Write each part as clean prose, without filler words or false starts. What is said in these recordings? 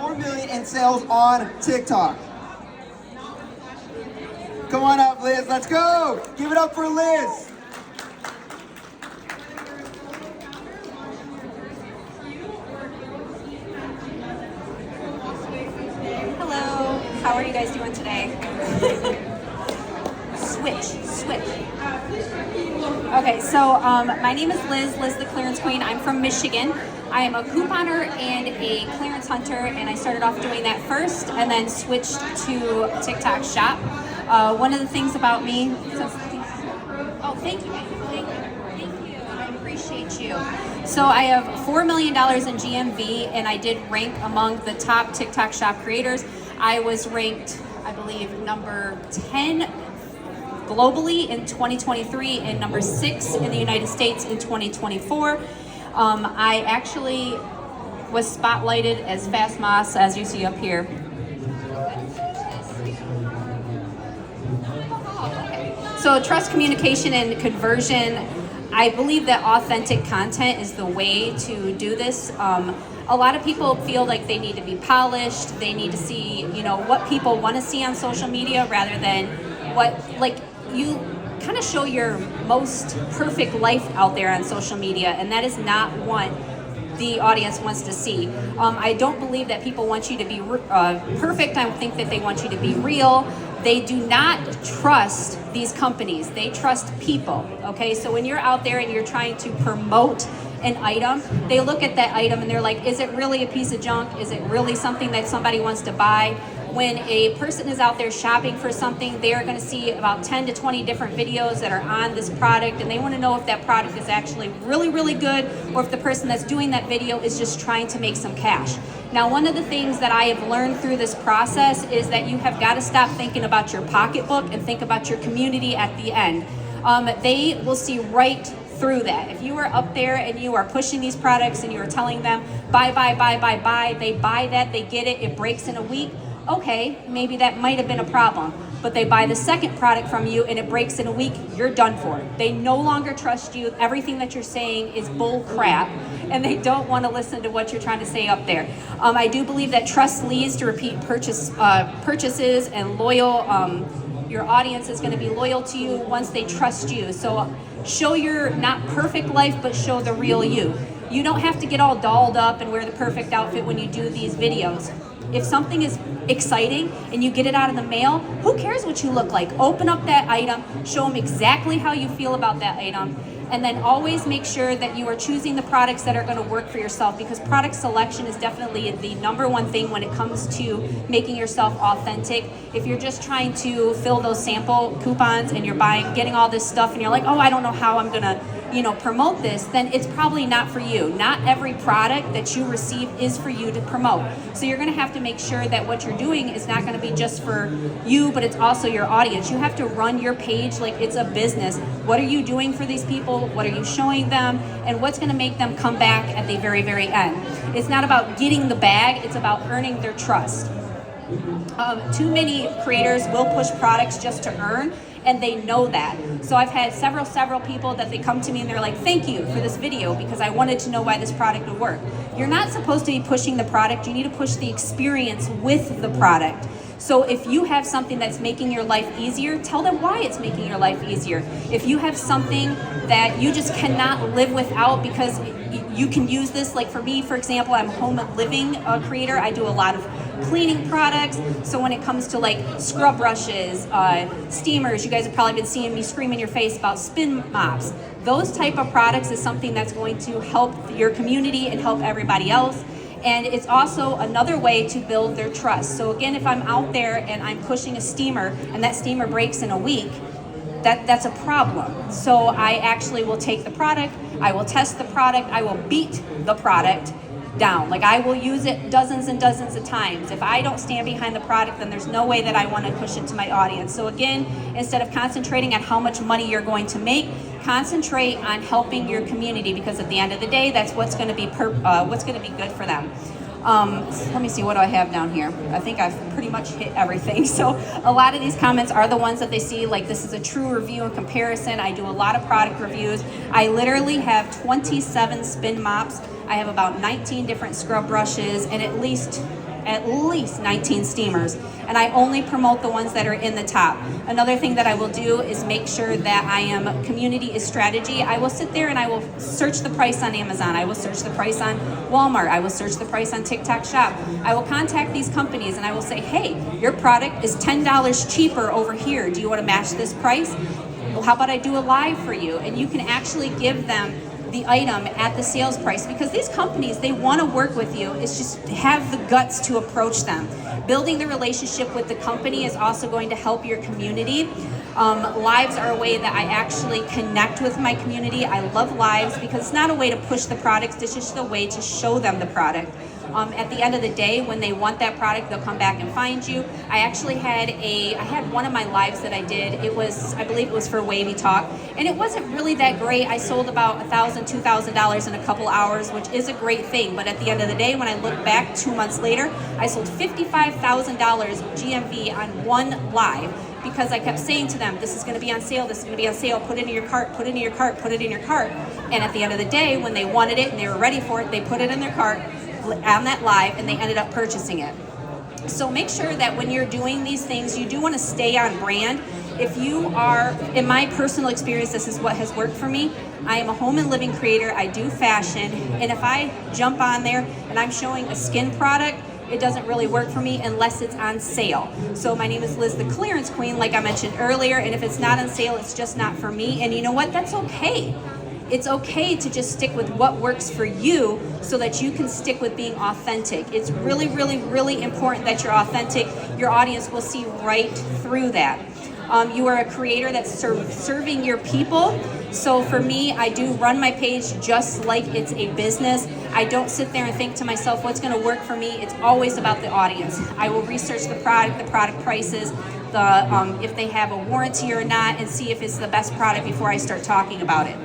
4 million in sales on TikTok. Come on up, Liz. Let's go. Give it up for Liz. Hello. How are you guys doing today? Switch. Okay, so my name is Liz the Clearance Queen. I'm from Michigan. I am a couponer and a clearance hunter, and I started off doing that first and then switched to TikTok Shop. One of the things about me, thank you. I appreciate you. So I have $4 million in GMV, and I did rank among the top TikTok Shop creators. I was ranked, I believe, number 10 globally in 2023 and number 6 in the United States in 2024. I actually was spotlighted as Fast Moss, as you see up here. So trust, communication, and conversion. I believe that authentic content is the way to do this. A lot of people feel like they need to be polished. They need to see, what people want to see on social media rather than you kind of show your most perfect life out there on social media, and that is not what the audience wants to see. I don't believe that people want you to be perfect. I think that they want you to be real. They do not trust these companies. They trust people, okay? So when you're out there and you're trying to promote an item, they look at that item and they're like, is it really a piece of junk? Is it really something that somebody wants to buy? When a person is out there shopping for something, they are going to see about 10 to 20 different videos that are on this product, and they want to know if that product is actually really, really good, or if the person that's doing that video is just trying to make some cash. Now, one of the things that I have learned through this process is that you have got to stop thinking about your pocketbook and think about your community at the end. They will see right through that. If you are up there and you are pushing these products and you are telling them, buy, they buy that, they get it, it breaks in a week, okay, maybe that might have been a problem. But they buy the second product from you and it breaks in a week, you're done for. They no longer trust you. Everything that you're saying is bull crap, and they don't want to listen to what you're trying to say up there. I do believe that trust leads to repeat purchases, and loyal. Your audience is going to be loyal to you once they trust you. So show your not perfect life, but show the real you. You don't have to get all dolled up and wear the perfect outfit when you do these videos. If something is exciting and you get it out in the mail, who cares what you look like? Open up that item, show them exactly how you feel about that item, and then always make sure that you are choosing the products that are going to work for yourself, because product selection is definitely the number one thing when it comes to making yourself authentic. If you're just trying to fill those sample coupons and you're getting all this stuff and you're like, oh, I don't know how I'm going to promote this, then it's probably not for you. Not every product that you receive is for you to promote. So you're going to have to make sure that what you're doing is not going to be just for you, but it's also your audience. You have to run your page like it's a business. What are you doing for these people? What are you showing them? And what's going to make them come back at the very, very end? It's not about getting the bag, it's about earning their trust. Too many creators will push products just to earn, and they know that. So I've had several people that they come to me and they're like, thank you for this video because I wanted to know why this product would work. You're not supposed to be pushing the product, you need to push the experience with the product. So if you have something that's making your life easier, tell them why it's making your life easier. If you have something that you just cannot live without because you can use this, like for me, for example, I'm a home living creator. I do a lot of cleaning products. So when it comes to like scrub brushes, steamers, you guys have probably been seeing me scream in your face about spin mops. Those type of products is something that's going to help your community and help everybody else. And it's also another way to build their trust. So again, if I'm out there and I'm pushing a steamer and that steamer breaks in a week, that's a problem. So I actually will take the product, I will test the product, I will beat the product down. Like I will use it dozens and dozens of times. If I don't stand behind the product, then there's no way that I want to push it to my audience. So again, instead of concentrating on how much money you're going to make, concentrate on helping your community, because at the end of the day, that's what's going to be good for them. Let me see, what do I have down here? I think I've pretty much hit everything. So a lot of these comments are the ones that they see, like this is a true review and comparison. I do a lot of product reviews. I literally have 27 spin mops. I have about 19 different scrub brushes and at least at least 19 steamers, and I only promote the ones that are in the top. Another thing that I will do is make sure that I am community is strategy. I will sit there and I will search the price on Amazon. I will search the price on Walmart. I will search the price on TikTok Shop. I will contact these companies and I will say, hey, your product is $10 cheaper over here. Do you want to match this price? Well, how about I do a live for you? And you can actually give them the item at the sales price, because these companies, they want to work with you. It's just have the guts to approach them. Building the relationship with the company is also going to help your community. Lives are a way that I actually connect with my community. I love lives because it's not a way to push the products, it's just a way to show them the product. At the end of the day, when they want that product, they'll come back and find you. I actually had one of my lives that I did. I believe it was for Wavy Talk, and it wasn't really that great. I sold about $1,000, $2,000 in a couple hours, which is a great thing. But at the end of the day, when I look back 2 months later, I sold $55,000 GMV on one live, because I kept saying to them, this is going to be on sale, this is going to be on sale, put it in your cart, put it in your cart, put it in your cart. And at the end of the day, when they wanted it and they were ready for it, they put it in their cart on that live and they ended up purchasing it. So make sure that when you're doing these things, you do want to stay on brand. If you are, in my personal experience, this is what has worked for me. I am a home and living creator, I do fashion, and if I jump on there and I'm showing a skin product, it doesn't really work for me unless it's on sale. So my name is Liz, the Clearance Queen, like I mentioned earlier, and if it's not on sale, it's just not for me. And you know what? That's okay. It's okay to just stick with what works for you so that you can stick with being authentic. It's really, really, really important that you're authentic. Your audience will see right through that. You are a creator that's serving your people. So for me, I do run my page just like it's a business. I don't sit there and think to myself, what's going to work for me? It's always about the audience. I will research the product prices, if they have a warranty or not, and see if it's the best product before I start talking about it.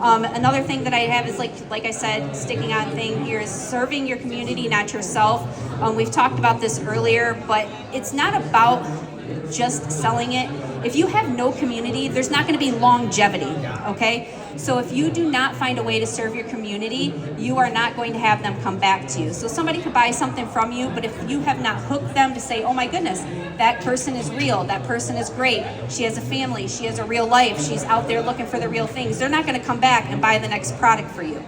Another thing that I have is, like I said, sticking on thing here is serving your community, not yourself. We've talked about this earlier, but it's not about just selling it. If you have no community, there's not going to be longevity, okay? So if you do not find a way to serve your community, you are not going to have them come back to you. So somebody could buy something from you, but if you have not hooked them to say, oh my goodness, that person is real, that person is great, she has a family, she has a real life, she's out there looking for the real things, they're not going to come back and buy the next product for you.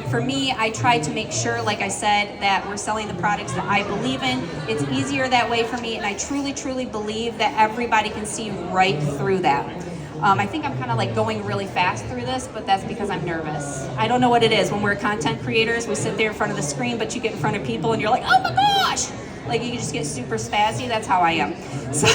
For me, I try to make sure, like I said, that we're selling the products that I believe in. It's easier that way for me, and I truly, truly believe that everybody can see right through that. I think I'm kind of like going really fast through this, but that's because I'm nervous. I don't know what it is. When we're content creators, we sit there in front of the screen, but you get in front of people and you're like, oh my gosh! Like you just get super spazzy. That's how I am. So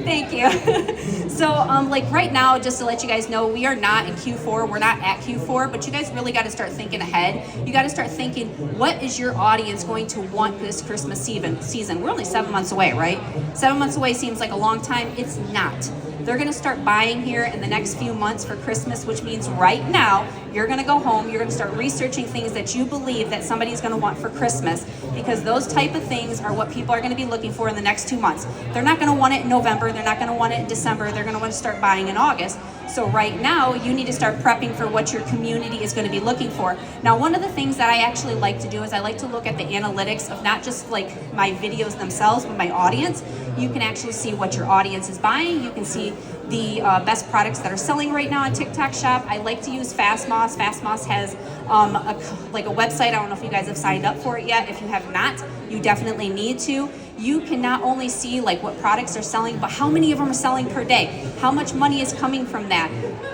thank you. So like right now, just to let you guys know, we are not in Q4. We're not at Q4, but you guys really got to start thinking ahead. You got to start thinking, what is your audience going to want this Christmas season? We're only 7 months away, right? 7 months away seems like a long time. It's not. They're going to start buying here in the next few months for Christmas, which means right now you're going to go home, you're going to start researching things that you believe that somebody's going to want for Christmas, because those type of things are what people are going to be looking for in the next 2 months. They're not going to want it in November, they're not going to want it in December, they're going to want to start buying in August. So right now, you need to start prepping for what your community is going to be looking for. Now, one of the things that I actually like to do is I like to look at the analytics of not just like my videos themselves, but my audience. You can actually see what your audience is buying. You can see the best products that are selling right now on TikTok Shop. I like to use Fastmoss. Fastmoss has a website. I don't know if you guys have signed up for it yet. If you have not, you definitely need to. You can not only see like what products are selling, but how many of them are selling per day, how much money is coming from that.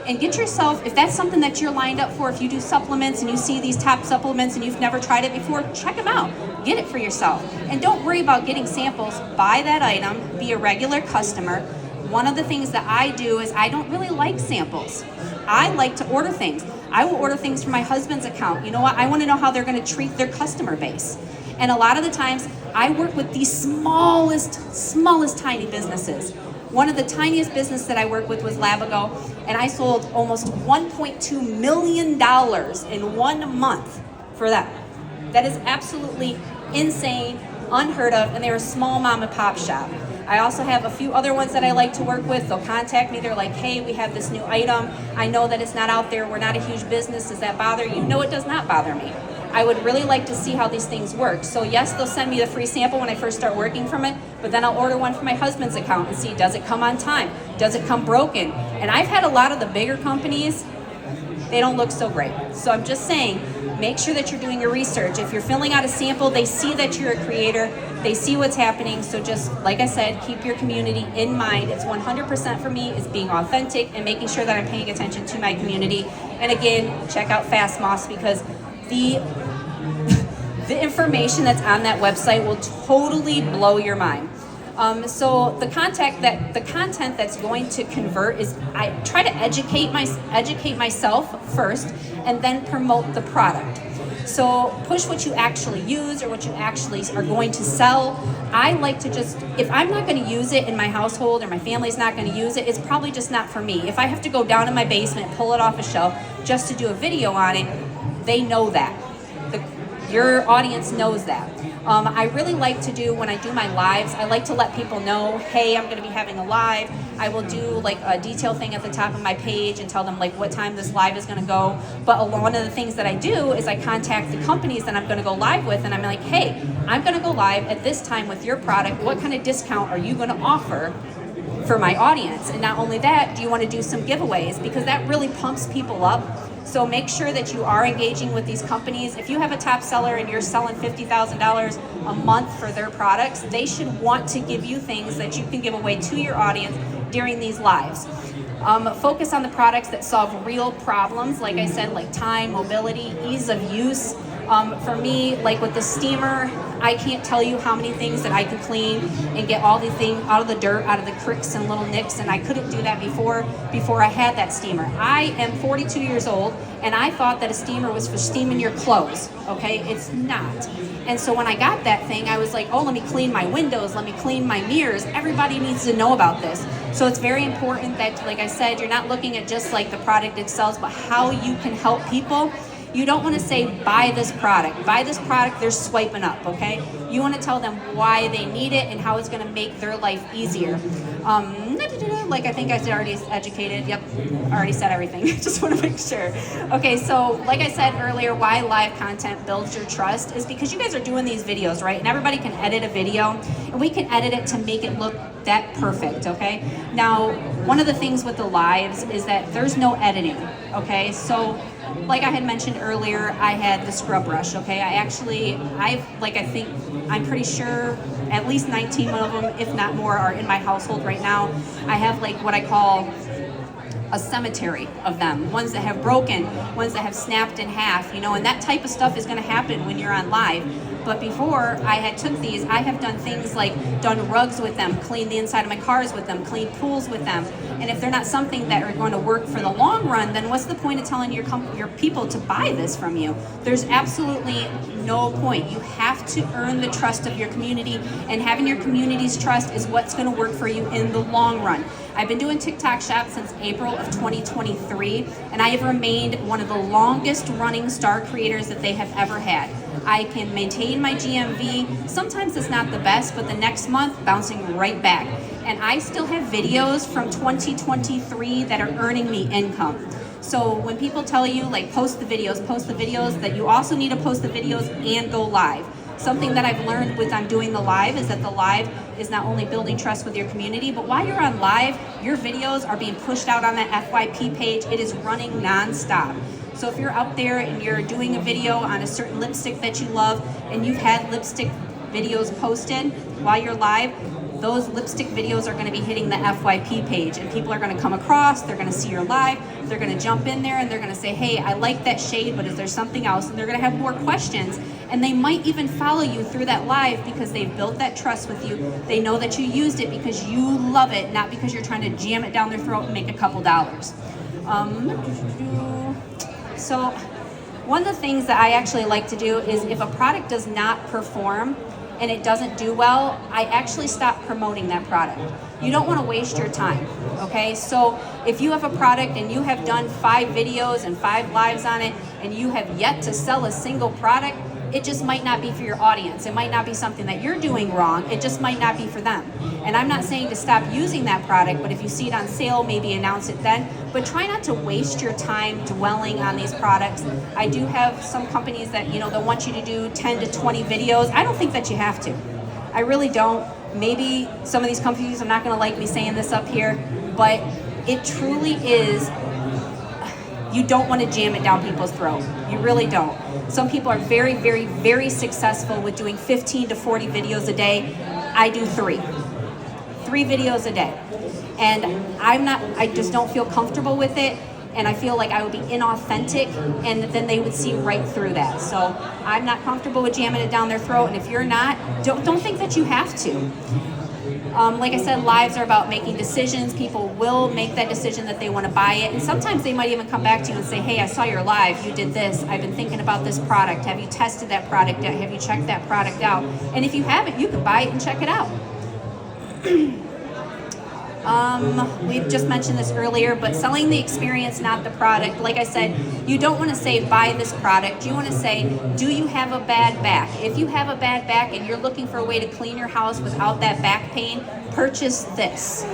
And get yourself, if that's something that you're lined up for, if you do supplements and you see these top supplements and you've never tried it before, check them out, get it for yourself. And don't worry about getting samples, buy that item, be a regular customer. One of the things that I do is I don't really like samples. I like to order things. I will order things from my husband's account. You know what? I want to know how they're going to treat their customer base. And a lot of the times, I work with the smallest tiny businesses. One of the tiniest businesses that I worked with was Lavago, and I sold almost $1.2 million in 1 month for them. That is absolutely insane, unheard of, and they're a small mom and pop shop. I also have a few other ones that I like to work with. They'll contact me. They're like, hey, we have this new item. I know that it's not out there. We're not a huge business. Does that bother you? No, it does not bother me. I would really like to see how these things work. So yes, they'll send me the free sample when I first start working from it, but then I'll order one for my husband's account and see, does it come on time? Does it come broken? And I've had a lot of the bigger companies, they don't look so great. So I'm just saying, make sure that you're doing your research. If you're filling out a sample, they see that you're a creator, they see what's happening. So just, like I said, keep your community in mind. It's 100% for me is being authentic and making sure that I'm paying attention to my community. And again, check out Fast Moss because the information that's on that website will totally blow your mind. So the content that's going to convert is I try to educate myself first and then promote the product. So push what you actually use or what you actually are going to sell. I like to just, if I'm not going to use it in my household or my family's not going to use it, it's probably just not for me. If I have to go down in my basement, pull it off a shelf just to do a video on it, they know that. Your audience knows that. I really like to do, when I do my lives, I like to let people know, hey, I'm going to be having a live. I will do like a detail thing at the top of my page and tell them like what time this live is going to go. But one of the things that I do is I contact the companies that I'm going to go live with, and I'm like, hey, I'm going to go live at this time with your product. What kind of discount are you going to offer for my audience? And not only that, do you want to do some giveaways? Because that really pumps people up. So make sure that you are engaging with these companies. If you have a top seller and you're selling $50,000 a month for their products, they should want to give you things that you can give away to your audience during these lives. Focus on the products that solve real problems, like I said, like time, mobility, ease of use. For me, like with the steamer, I can't tell you how many things that I could clean and get all the things out of the dirt, out of the cricks and little nicks, and I couldn't do that before I had that steamer. I am 42 years old, and I thought that a steamer was for steaming your clothes, okay? It's not. And so when I got that thing, I was like, oh, let me clean my windows, let me clean my mirrors. Everybody needs to know about this. So it's very important that, like I said, you're not looking at just like the product itself, but how you can help people. You don't want to say, buy this product. Buy this product, they're swiping up, okay? You want to tell them why they need it and how it's going to make their life easier. Like I think I already educated. Yep, already said everything. Just want to make sure. Okay, so like I said earlier, why live content builds your trust is because you guys are doing these videos, right? And everybody can edit a video, and we can edit it to make it look that perfect, okay? Now, one of the things with the lives is that there's no editing, okay? So like I had mentioned earlier, I had the scrub brush, okay? I'm pretty sure at least 19 of them, if not more, are in my household right now. I have like what I call a cemetery of them, ones that have broken, ones that have snapped in half, you know, and that type of stuff is gonna happen when you're on live. But before I had took these, I have done things like done rugs with them, cleaned the inside of my cars with them, cleaned pools with them. And if they're not something that are going to work for the long run, then what's the point of telling your people to buy this from you? There's absolutely no point. You have to earn the trust of your community, and having your community's trust is what's going to work for you in the long run. I've been doing TikTok Shop since April of 2023, and I have remained one of the longest running star creators that they have ever had. I can maintain my GMV. Sometimes it's not the best, but the next month, bouncing right back. And I still have videos from 2023 that are earning me income. So when people tell you, like, post the videos, that you also need to post the videos and go live. Something that I've learned with I'm doing the live is that the live is not only building trust with your community, but while you're on live, your videos are being pushed out on that FYP page. It is running nonstop. So if you're out there and you're doing a video on a certain lipstick that you love, and you've had lipstick videos posted while you're live, those lipstick videos are going to be hitting the FYP page, and people are going to come across, they're going to see your live, they're going to jump in there, and they're going to say, hey, I like that shade, but is there something else? And they're going to have more questions, and they might even follow you through that live because they've built that trust with you. They know that you used it because you love it, not because you're trying to jam it down their throat and make a couple dollars. So one of the things that I actually like to do is if a product does not perform and it doesn't do well, I actually stop promoting that product. You don't want to waste your time, okay? So if you have a product and you have done 5 videos and 5 lives on it and you have yet to sell a single product, it just might not be for your audience. It might not be something that you're doing wrong. It just might not be for them. And I'm not saying to stop using that product, but if you see it on sale, maybe announce it then. But try not to waste your time dwelling on these products. I do have some companies that, they'll want you to do 10 to 20 videos. I don't think that you have to. I really don't. Maybe some of these companies are not going to like me saying this up here, but it truly is. You don't want to jam it down people's throat. You really don't. Some people are very, very, very successful with doing 15 to 40 videos a day. I do 3 videos a day. And I just don't feel comfortable with it. And I feel like I would be inauthentic, and then they would see right through that. So I'm not comfortable with jamming it down their throat. And if you're not, don't think that you have to. Like I said, lives are about making decisions. People will make that decision that they want to buy it. And sometimes they might even come back to you and say, hey, I saw your live. You did this. I've been thinking about this product. Have you tested that product out? Have you checked that product out? And if you haven't, you can buy it and check it out. We've just mentioned this earlier, but selling the experience, not the product. Like I said, you don't want to say buy this product. You want to say, do you have a bad back? If you have a bad back and you're looking for a way to clean your house without that back pain, purchase this.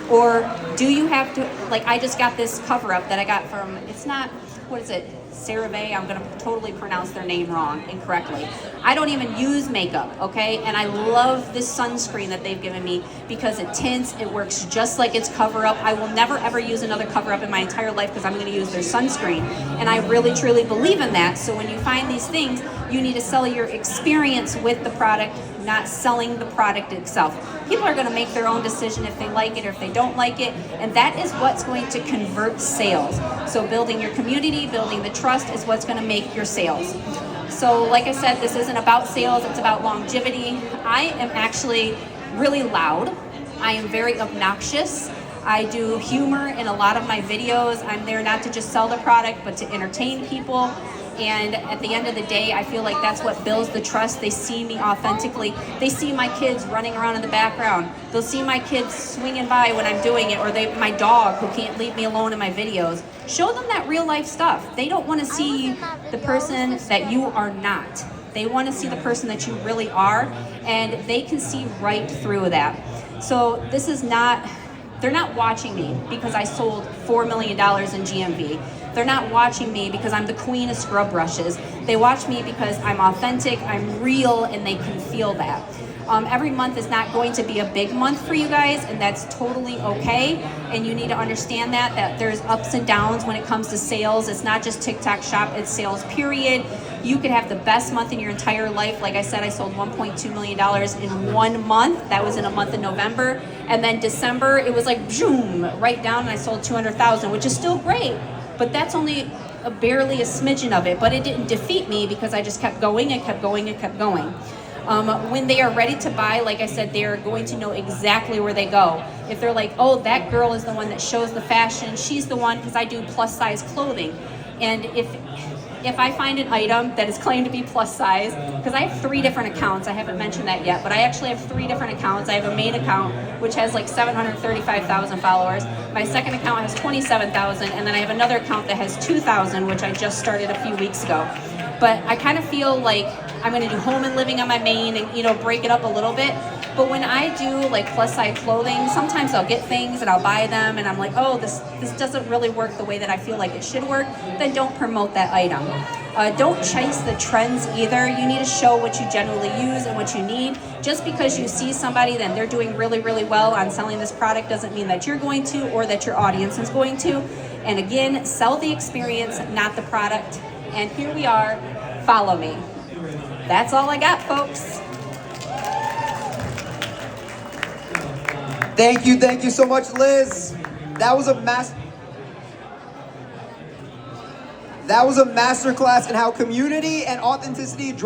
Or do you have to, like I just got this cover up that I got from, it's not, what is it? CeraVe. I'm going to totally pronounce their name wrong incorrectly. I don't even use makeup, okay? And I love this sunscreen that they've given me because it tints, it works just like its cover up. I will never ever use another cover up in my entire life because I'm going to use their sunscreen. And I really truly believe in that. So when you find these things, you need to sell your experience with the product, not selling the product itself. People are going to make their own decision if they like it or if they don't like it, and that is what's going to convert sales. So building your community, building the trust is what's going to make your sales. So like I said, this isn't about sales, it's about longevity. I am actually really loud. I am very obnoxious. I do humor in a lot of my videos. I'm there not to just sell the product, but to entertain people. And at the end of the day, I feel like that's what builds the trust. They see me authentically. They see my kids running around in the background. They'll see my kids swinging by when I'm doing it, or my dog who can't leave me alone in my videos. Show them that real life stuff. They don't want to see the person that you are not. They want to see the person that you really are, and they can see right through that. So this is not, they're not watching me because I sold $4 million in GMV. They're not watching me because I'm the queen of scrub brushes. They watch me because I'm authentic, I'm real, and they can feel that. Every month is not going to be a big month for you guys, and that's totally okay. And you need to understand that there's ups and downs when it comes to sales. It's not just TikTok Shop, it's sales period. You could have the best month in your entire life. Like I said, I sold $1.2 million in 1 month. That was in a month in November. And then December, it was like, boom, right down, and I sold $200,000, which is still great. But that's only barely a smidgen of it. But it didn't defeat me because I just kept going and kept going and kept going. When they are ready to buy, like I said, they are going to know exactly where they go. If they're like, oh, that girl is the one that shows the fashion, she's the one, because I do plus size clothing. And if I find an item that is claimed to be plus size, because I have 3 different accounts, I haven't mentioned that yet, but I actually have 3 different accounts. I have a main account, which has like 735,000 followers. My second account has 27,000, and then I have another account that has 2,000, which I just started a few weeks ago. But I kind of feel like I'm going to do home and living on my main and, break it up a little bit. But when I do like plus size clothing, sometimes I'll get things and I'll buy them and I'm like, oh, this doesn't really work the way that I feel like it should work. Then don't promote that item. Don't chase the trends either. You need to show what you generally use and what you need. Just because you see somebody then they're doing really, really well on selling this product doesn't mean that you're going to or that your audience is going to. And again, sell the experience, not the product. And here we are. Follow me. That's all I got, folks. Thank you so much, Liz. That was a masterclass in how community and authenticity drive